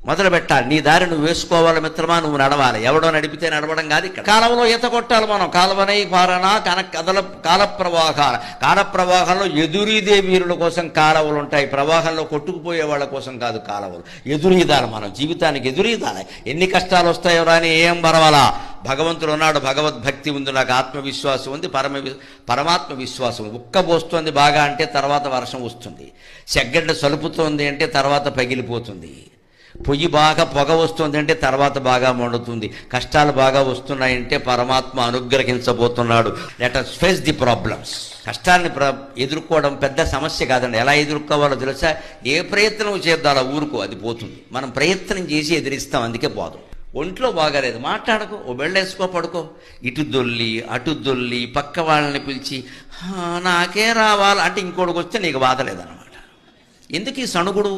మొదలు పెట్టాలి. నీ దారి నువ్వు వేసుకోవాలి మిత్రమా, నువ్వు నడవాలి. ఎవడో నడిపితే నడవడం కాదు. ఇక్కడ కాలంలో ఈత కొట్టాలి మనం. కాలవనై పారణ కాలప్రవాహంలో ఎదురీదే వీరుల కోసం కాలవలు ఉంటాయి. ప్రవాహంలో కొట్టుకుపోయే వాళ్ళ కోసం కాదు కాలవలు. ఎదురీదాలి మనం, జీవితానికి ఎదురీదాలి. ఎన్ని కష్టాలు వస్తాయో రాని ఏం పర్వాలా, భగవంతుడు ఉన్నాడు, భగవద్భక్తి ఉంది, నాకు ఆత్మవిశ్వాసం ఉంది, పరమాత్మ విశ్వాసం. ఉక్కబోస్తోంది బాగా అంటే తర్వాత వర్షం వస్తుంది. సెగ్గడ్డ సలుపుతోంది అంటే తర్వాత పగిలిపోతుంది. పొయ్యి బాగా పొగ వస్తుంది అంటే తర్వాత బాగా మండుతుంది. కష్టాలు బాగా వస్తున్నాయంటే పరమాత్మ అనుగ్రహించబోతున్నాడు. Let us face the problems. కష్టాన్ని ఎదుర్కోవడం పెద్ద సమస్య కాదండి. ఎలా ఎదుర్కోవాలో తెలుసా? ఏ ప్రయత్నం చేద్దాం ఊరుకో, అది పోతుంది. మనం ప్రయత్నం చేసి ఎదిరిస్తాం, అందుకే పోదు. ఒంట్లో బాగాలేదు, మాట్లాడుకో, ఓ బెళ్ళేసుకో, పడుకో. ఇటు దొల్లి అటు దొల్లి పక్క వాళ్ళని పిలిచి నాకే రావాలి అంటే ఇంకోటికి వస్తే నీకు బాధ లేదన్నమాట. ఎందుకు ఈ సణుగుడు?